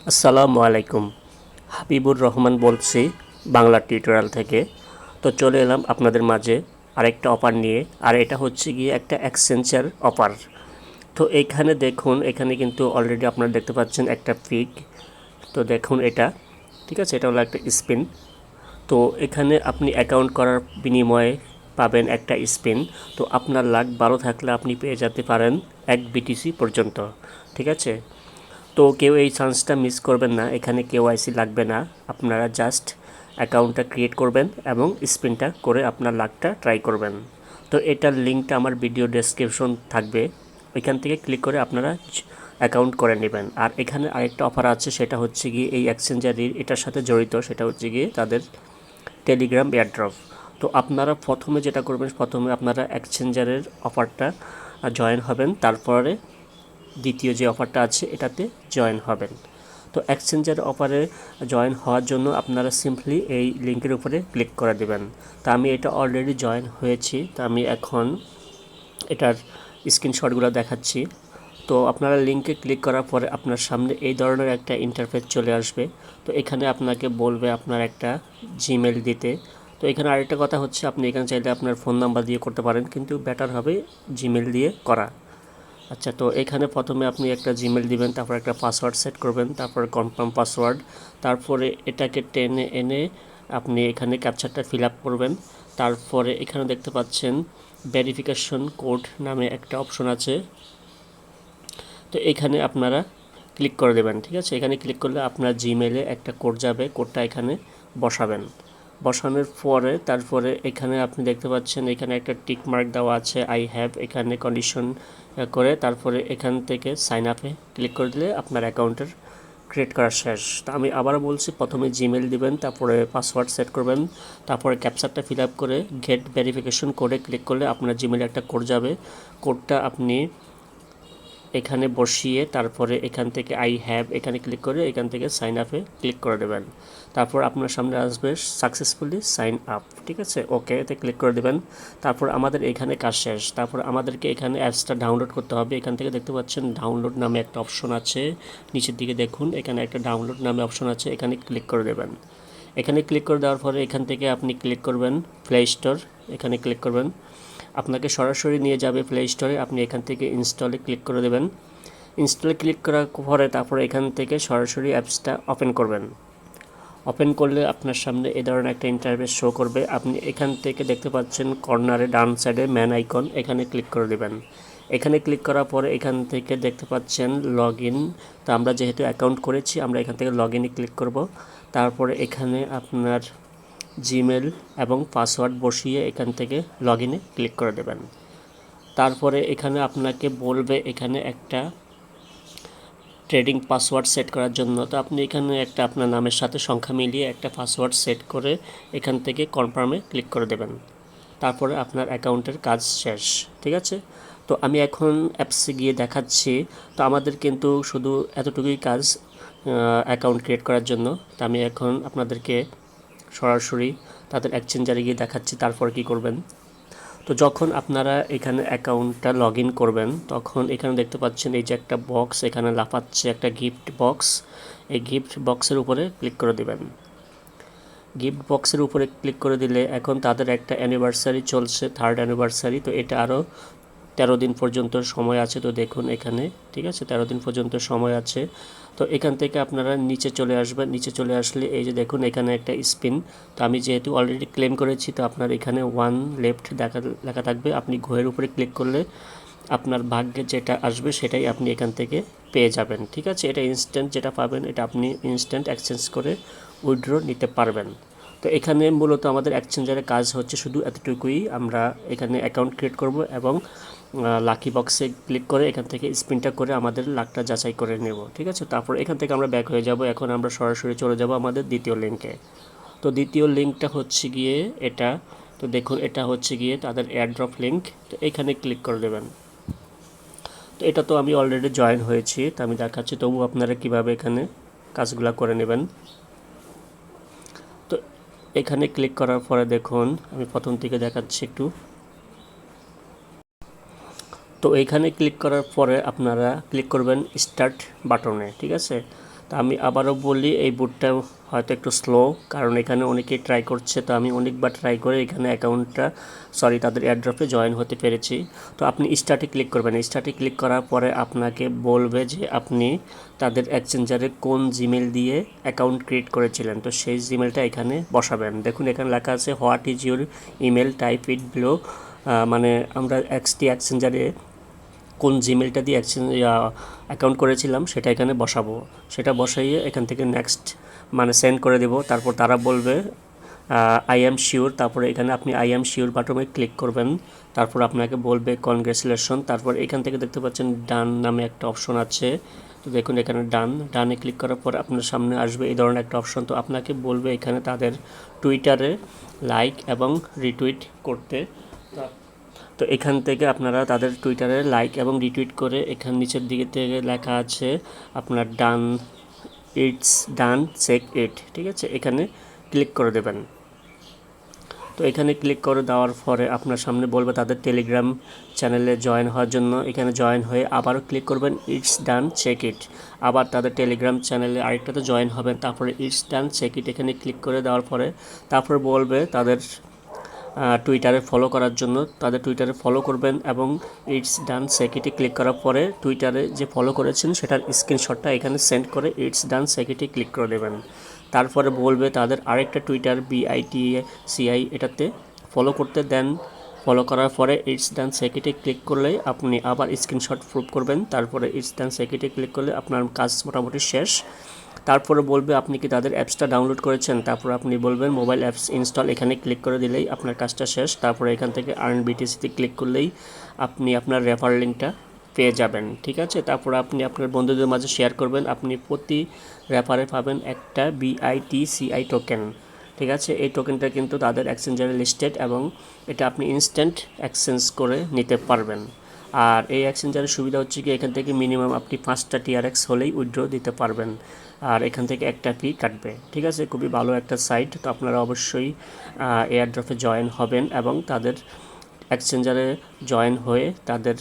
আসসালামু আলাইকুম। হাবিবুর রহমান বলছি বাংলা টিউটোরিয়াল থেকে। তো চলে এলাম আপনাদের মাঝে আরেকটা অফার নিয়ে, আর এটা হচ্ছে গিয়ে একটা এক্সচেঞ্জের অফার। তো এইখানে দেখুন, এখানে কিন্তু অলরেডি আপনারা দেখতে পাচ্ছেন একটা পিক। তো দেখুন এটা, ঠিক আছে, এটা হলো একটা স্পিন। তো এখানে আপনি অ্যাকাউন্ট করার বিনিময়ে পাবেন একটা স্পিন। তো আপনার লাক ভালো থাকলে আপনি পেয়ে যেতে পারেন 1 BTC পর্যন্ত, ঠিক আছে। তো কেউ এই চান্সটা মিস করবেন না, এখানে কেওআইসি লাগবে না। আপনারা জাস্ট অ্যাকাউন্টটা ক্রিয়েট করবেন এবং স্পিনটা করে আপনার লাকটা ট্রাই করবেন। তো এটার লিঙ্কটা আমার ভিডিও ডেসক্রিপশন থাকবে, ওইখান থেকে ক্লিক করে আপনারা অ্যাকাউন্ট করে নেবেন। আর এখানে আরেকটা অফার আছে, সেটা হচ্ছে গিয়ে এই এক্সচেঞ্জারির এটার সাথে জড়িত, সেটা হচ্ছে গিয়ে তাদের টেলিগ্রাম এয়ারড্রপ। তো আপনারা প্রথমে যেটা করবেন, প্রথমে আপনারা এক্সচেঞ্জারের অফারটা জয়েন হবেন, তারপরে দ্বিতীয় যে অফারটা আছে এটাতে জয়েন হবেন। তো এক্সচেঞ্জের অফারে জয়েন হওয়ার জন্য আপনারা সিম্পলি এই লিঙ্কের উপরে ক্লিক করে দেবেন। তা আমি এটা অলরেডি জয়েন হয়েছি, তো আমি এখন এটার স্ক্রিনশটগুলো দেখাচ্ছি। তো আপনারা লিঙ্কে ক্লিক করার পরে আপনার সামনে এই ধরনের একটা ইন্টারফেস চলে আসবে। তো এখানে আপনাকে বলবে আপনার একটা জিমেল দিতে। তো এখানে আরেকটা কথা হচ্ছে, আপনি এখানে চাইলে আপনার ফোন নাম্বার দিয়ে করতে পারেন, কিন্তু বেটার হবে জিমেল দিয়ে করা। আচ্ছা, তো এখানে প্রথমে আপনি একটা জিমেল দিবেন, তারপর একটা পাসওয়ার্ড সেট করবেন, তারপর কনফার্ম পাসওয়ার্ড, তারপরে এটাকে টেনে এনে আপনি এখানে ক্যাপচারটা ফিল আপ করবেন। তারপরে এখানে দেখতে পাচ্ছেন ভেরিফিকেশন কোড নামে একটা অপশন আছে, তো এখানে আপনারা ক্লিক করে দেবেন, ঠিক আছে। এখানে ক্লিক করলে আপনার জিমেলে একটা কোড যাবে, কোডটা এখানে বসাবেন। বসানোর পরে তারপরে এখানে আপনি দেখতে পাচ্ছেন এখানে একটা টিক মার্ক দেওয়া আছে, আই হ্যাভ, এখানে কন্ডিশন করে তারপরে এখান থেকে সাইন আপে ক্লিক করে দিলে আপনার অ্যাকাউন্টের ক্রিয়েট করা শেষ। তো আমি আবারও বলছি, প্রথমে জিমেল দিবেন, তারপরে পাসওয়ার্ড সেট করবেন, তারপরে ক্যাপচারটা ফিল আপ করে গেট ভেরিফিকেশন কোডে ক্লিক করলে আপনার জিমেলে একটা কোড যাবে। কোডটা আপনি এখানে বসিয়ে তারপরে এখান থেকে আই হ্যাভ এখানে ক্লিক করে এখান থেকে সাইন আপে ক্লিক করে দেবেন। তারপর আপনার সামনে আসবে সাকসেসফুলি সাইন আপ, ঠিক আছে, ওকে এতে ক্লিক করে দেবেন। তারপর আমাদের এখানে কাজ শেষ। তারপর আমাদেরকে এখানে অ্যাপসটা ডাউনলোড করতে হবে। এখান থেকে দেখতে পাচ্ছেন ডাউনলোড নামে একটা অপশন আছে, নিচের দিকে দেখুন এখানে একটা ডাউনলোড নামে অপশন আছে, এখানে ক্লিক করে দেবেন। এখানে ক্লিক করে দেওয়ার পরে এখান থেকে আপনি ক্লিক করবেন প্লে স্টোর, এখানে ক্লিক করবেন, আপনাকে সরাসরি নিয়ে যাবে প্লে স্টোরে। আপনি এখান থেকে ইনস্টলে ক্লিক করে দেবেন। ইনস্টলে ক্লিক করার পরে তারপরে এখান থেকে সরাসরি অ্যাপসটা ওপেন করবেন। ওপেন করলে আপনার সামনে এই ধরনের একটা ইন্টারফেস শো করবে। আপনি এখান থেকে দেখতে পাচ্ছেন কর্নারে ডান সাইডে ম্যান আইকন, এখানে ক্লিক করে দেবেন। এখানে ক্লিক করার পরে এখান থেকে দেখতে পাচ্ছেন লগ ইন। তো আমরা যেহেতু অ্যাকাউন্ট করেছি, আমরা এখান থেকে লগ ইনে ক্লিক করব। তারপরে এখানে আপনার জিমেল এবং পাসওয়ার্ড বসিয়ে এখান থেকে লগ ইনে ক্লিক করে দেবেন। তারপরে এখানে আপনাকে বলবে এখানে একটা ট্রেডিং পাসওয়ার্ড সেট করার জন্য। তো আপনি এখানে একটা আপনার নামের সাথে সংখ্যা মিলিয়ে একটা পাসওয়ার্ড সেট করে এখান থেকে কনফার্মে ক্লিক করে দেবেন। তারপরে আপনার অ্যাকাউন্টের কাজ শেষ, ঠিক আছে। তো আমি এখন অ্যাপসে গিয়ে দেখাচ্ছি। তো আমাদের কিন্তু শুধু এতটুকুই কাজ অ্যাকাউন্ট ক্রিয়েট করার জন্য। তো আমি এখন আপনাদেরকে সরাসরি তাদের এক্সচেঞ্জারে গিয়ে দেখাচ্ছি তারপর কি করবেন। তো যখন আপনারা এখানে অ্যাকাউন্টটা লগ ইন করবেন, তখন এখানে দেখতে পাচ্ছেন এই যে একটা বক্স এখানে লাফাচ্ছে, একটা গিফট বক্স। এই গিফট বক্সের উপরে ক্লিক করে দেবেন। গিফট বক্সের উপরে ক্লিক করে দিলে এখন তাদের একটা অ্যানিভার্সারি চলছে, 3rd অ্যানিভার্সারি। তো এটা আরও 13 দিন পর্যন্ত সময় আছে। তো দেখুন এখানে, ঠিক আছে, 13 দিন পর্যন্ত সময় আছে। তো এখান থেকে আপনারা নিচে চলে আসবেন। নিচে চলে আসলে এই যে দেখুন এখানে একটা স্পিন। তো আমি যেহেতু অলরেডি ক্লেম করেছি, তো আপনার এখানে 1 লেফট লেখা থাকবে। আপনি ঘোয়ের উপরে ক্লিক করলে আপনার ভাগ্যে যেটা আসবে সেটাই আপনি এখান থেকে পেয়ে যাবেন, ঠিক আছে। এটা ইনস্ট্যান্ট যেটা পাবেন, এটা আপনি ইনস্ট্যান্ট এক্সচেঞ্জ করে উইথড্র নিতে পারবেন। তো এখানে মূলত আমাদের এক্সচেঞ্জারের কাজ হচ্ছে শুধু এতটুকুই। আমরা এখানে অ্যাকাউন্ট ক্রিয়েট করব এবং লাকি বক্সে ক্লিক করে এখান থেকে স্পিনটা করে আমাদের লাকটা যাচাই করে নেব, ঠিক আছে। তারপর এখান থেকে আমরা ব্যাক হয়ে যাব। এখন আমরা সরাসরি চলে যাব আমাদের দ্বিতীয় লিঙ্কে। তো দ্বিতীয় লিঙ্কটা হচ্ছে গিয়ে এটা। তো দেখুন এটা হচ্ছে গিয়ে তাদের এয়ারড্রপ লিঙ্ক। তো এখানে ক্লিক করে দেবেন। তো এটা তো আমি অলরেডি জয়েন হয়েছি, তো আমি দেখাচ্ছি তবু আপনারা কিভাবে এখানে কাজগুলো করে নেবেন। তো এখানে ক্লিক করার পরে দেখুন আমি প্রথম থেকে দেখাচ্ছি একটু। তো এইখানে ক্লিক করার পরে আপনারা ক্লিক করবেন স্টার্ট বাটনে, ঠিক আছে। তো আমি আবারও বলি, এই বুটটা হয়তো একটু স্লো, কারণ এখানে অনেকেই ট্রাই করছে। তো আমি অনেকবার ট্রাই করে এখানে তাদের এয়ারড্রপে জয়েন হতে পেরেছি। তো আপনি স্টার্টে ক্লিক করবেন। স্টার্টে ক্লিক করার পরে আপনাকে বলবে যে আপনি তাদের এক্সচেঞ্জারে কোন জিমেল দিয়ে অ্যাকাউন্ট ক্রিয়েট করেছিলেন। তো সেই জিমেলটা এখানে বসাবেন। দেখুন এখানে লেখা আছে what is your email, type it below. মানে আমরা এক্সচেঞ্জারে কোন জিমেলটা দিয়ে অ্যাকাউন্ট করেছিলাম সেটা এখানে বসাবো। সেটা বসাইয়ে এখান থেকে নেক্সট মানে সেন্ড করে দেব। তারপর তারা বলবে আই অ্যাম শিওর। তারপরে এখানে আপনি আই অ্যাম শিওর বাটনে ক্লিক করবেন। তারপর আপনাকে বলবে কনগ্রেচুলেশন। তারপর এখান থেকে দেখতে পাচ্ছেন ডান নামে একটা অপশন আছে। তো দেখুন এখানে ডানে ক্লিক করার পর আপনার সামনে আসবে এই ধরনের একটা অপশন। তো আপনাকে বলবে এখানে তাদের টুইটারে লাইক এবং রিটুইট করতে। তো এখান থেকে আপনারা তাদের টুইটারে লাইক এবং রিটুইট করে এখান নিচের দিকে থেকে লেখা আছে আপনার ইটস ডান, চেক ইট। ঠিক আছে, এখানে ক্লিক করে দেবেন। তো এখানে ক্লিক করে দেওয়ার পরে আপনার সামনে বলবে তাদের টেলিগ্রাম চ্যানেলে জয়েন হওয়ার জন্য। এখানে জয়েন হয়ে আবারও ক্লিক করবেন ইটস ডান, চেক ইট। আবার তাদের টেলিগ্রাম চ্যানেলে আরেকটাতে জয়েন হবেন। তারপরে ইটস ডান, চেক ইট এখানে ক্লিক করে দেওয়ার পরে তারপর বলবে তাদের টুইটারে ফলো করার জন্য। তাদের টুইটারে ফলো করবেন এবং ইটস ডান, সেকিটে ক্লিক করার পরে টুইটারে যে ফলো করেছেন সেটার স্ক্রিনশটটা এখানে সেন্ড করে ইটস ডান, সেকিটে ক্লিক করে দেবেন। তারপরে বলবে তাদের আরেকটা টুইটার BITCI এটাতে ফলো করতে দেন। ফলো করার পরে ইটস ডান, সেকিটে ক্লিক করলে আপনি আবার স্ক্রিনশট প্রুফ করবেন। তারপরে ইটস ডান, সেকিটে ক্লিক করলে আপনার কাজ মোটামুটি শেষ। তারপরে বলবে আপনি কি তাদের অ্যাপসটা ডাউনলোড করেছেন। তারপর আপনি বলবেন মোবাইল অ্যাপস ইনস্টল, এখানে ক্লিক করে দিলেই আপনার কাজটা শেষ। তারপরে এখান থেকে আর্ন BTCতে ক্লিক করলেই আপনি আপনার রেফার লিঙ্কটা পেয়ে যাবেন। ঠিক আছে, তারপর আপনি আপনার বন্ধুদের মাঝে শেয়ার করবেন। আপনি প্রতি রেফারে পাবেন একটা BITCI টোকেন। ঠিক আছে, এই টোকেনটা কিন্তু তাদের এক্সচেঞ্জারে লিস্টেড এবং এটা আপনি ইনস্ট্যান্ট এক্সচেঞ্জ করে নিতে পারবেন। আর এই এক্সচেঞ্জারের সুবিধা হচ্ছে কি এখান থেকে মিনিমাম আপনি 5টা TRX হলেই উইথড্র দিতে পারবেন। আর এখান থেকে একটা ফি কাটবে। ঠিক আছে, খুবই ভালো একটা সাইট। তো আপনারা অবশ্যই এয়ারড্রপে জয়েন হবেন এবং তাদের এক্সচেঞ্জারে জয়েন হয়ে তাদের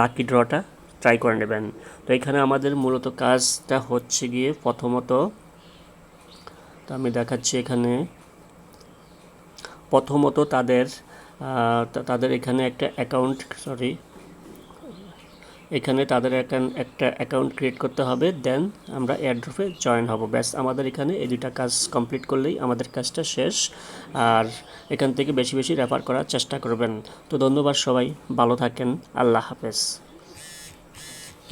লাকি ড্রটা ট্রাই করে নেবেন। তো এখানে আমাদের মূলত কাজটা হচ্ছে গিয়ে প্রথমত, তো আমি দেখাচ্ছি এখানে প্রথমত তাদের এখানে একটা অ্যাকাউন্ট ক্রিয়েট করতে হবে। দেন আমরা এয়ারড্রপে জয়েন হব। ব্যাস, আমাদের এখানে এই দুইটা কাজ কমপ্লিট করলেই আমাদের কাজটা শেষ। আর এখান থেকে বেশি বেশি রেফার করার চেষ্টা করবেন। তো ধন্যবাদ, সবাই ভালো থাকেন। আল্লাহ হাফেজ।